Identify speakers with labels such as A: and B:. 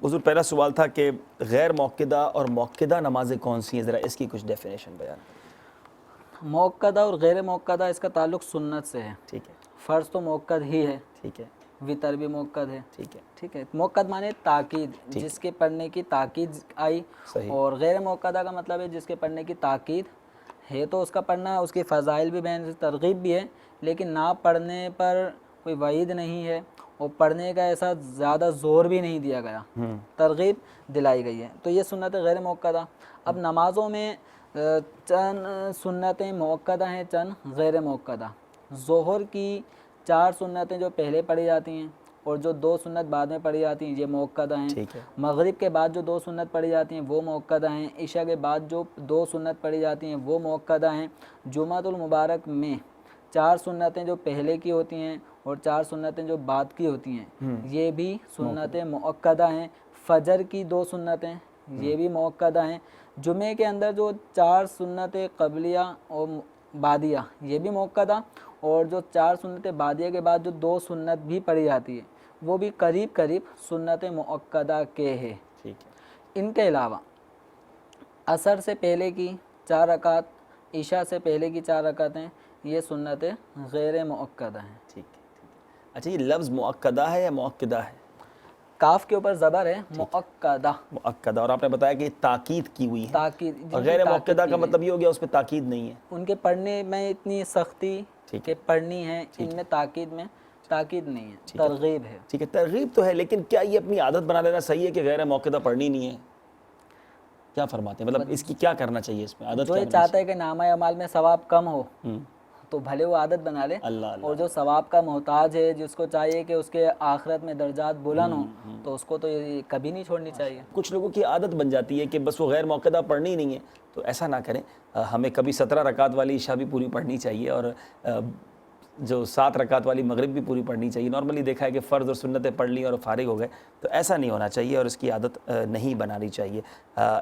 A: حضور پہلا سوال تھا کہ غیر موقدہ اور موقدہ نمازیں کون سی ہیں، ذرا اس کی کچھ ڈیفینیشن بیان کریں۔
B: موقدہ اور غیر موقدہ اس کا تعلق سنت سے ہے۔
A: ٹھیک ہے،
B: فرض تو موقد ہی ہے،
A: ٹھیک ہے،
B: وطر بھی موقد ہے،
A: ٹھیک ہے،
B: ٹھیک ہے۔ موقد معنی تاکید، جس کے پڑھنے کی تاکید آئی،
A: صحیح،
B: اور غیر موقدہ کا مطلب ہے جس کے پڑھنے کی تاکید ہے تو اس کا پڑھنا، اس کی فضائل بھی بیان، ترغیب بھی ہے، لیکن نہ پڑھنے پر کوئی وعید نہیں ہے اور پڑھنے کا ایسا زیادہ زور بھی نہیں دیا گیا، ترغیب دلائی گئی ہے، تو یہ سنت غیر موقدہ۔ اب نمازوں میں چند سنتیں موقدہ ہیں، چند غیر موقدہ۔ ظہر کی 4 سنتیں جو پہلے پڑھی جاتی ہیں اور جو 2 سنت بعد میں پڑھی جاتی ہیں یہ موقدہ ہیں۔
A: ٹھیک ہے،
B: مغرب کے بعد جو 2 سنت پڑھی جاتی ہیں وہ موقدہ ہیں۔ عشاء کے بعد جو 2 سنت پڑھی جاتی ہیں وہ موقدہ ہیں۔ جمعۃ المبارک میں 4 سنتیں جو پہلے کی ہوتی ہیں اور 4 سنتیں جو بعد کی ہوتی ہیں یہ بھی سنتیں موقدہ ہیں۔ فجر کی 2 سنتیں یہ بھی موقدہ ہیں۔ جمعے کے اندر جو 4 سنتیں قبلیہ اور بعدیہ یہ بھی موقدہ، اور جو 4 سنتیں بعدیہ کے بعد جو 2 سنت بھی پڑھی جاتی ہے وہ بھی قریب قریب سنت موقدہ کے ہے۔
A: ٹھیک ہے،
B: ان کے علاوہ عصر سے پہلے کی 4 رکعت، عشاء سے پہلے کی 4 رکعتیں یہ سنت غیر موقدہ ہیں۔
A: ٹھیک ہے۔ اچھا، یہ لفظ مؤکدہ ہے یا موقدہ ہے؟
B: کاف کے اوپر زبر ہے، موقدہ،
A: مؤکدہ، اور آپ نے بتایا کہ تاکید کی ہوئی ہے،
B: تاکید، جن
A: اور
B: کی
A: غیر
B: تاکید
A: موقدہ
B: کی
A: کا
B: گئی۔
A: مطلب یہ ہو گیا اس پہ تاکید نہیں ہے۔
B: ان کے پڑھنے میں اتنی سختی
A: ٹھیک
B: کہ پڑھنی ہے، ان میں تاکید نہیں ہے، ترغیب ہے۔
A: ٹھیک ہے، ترغیب تو ہے، لیکن کیا یہ اپنی عادت بنا لینا صحیح ہے کہ غیر موقدہ پڑھنی نہیں ہے؟ کیا فرماتے ہیں، مطلب اس کی کیا کرنا چاہیے، اس میں عادت
B: جو
A: کیا
B: یہ چاہتا ہے کہ نامہ اعمال میں ثواب کم ہو تو بھلے وہ عادت بنا لے،
A: اللہ اللہ،
B: اور جو ثواب کا محتاج ہے جس کو چاہیے کہ اس کے آخرت میں درجات بلند ہوں تو اس کو تو یہ کبھی نہیں چھوڑنی چاہیے۔
A: کچھ لوگوں کی عادت بن جاتی ہے کہ بس وہ غیر موقدہ پڑھنی نہیں ہے، تو ایسا نہ کریں۔ ہمیں کبھی 17 رکعت والی عشاء بھی پوری پڑھنی چاہیے، اور جو 7 رکعت والی مغرب بھی پوری پڑھنی چاہیے۔ نارملی دیکھا ہے کہ فرض اور سنتیں پڑھ لی اور فارغ ہو گئے، تو ایسا نہیں ہونا چاہیے اور اس کی عادت نہیں بنانی چاہیے۔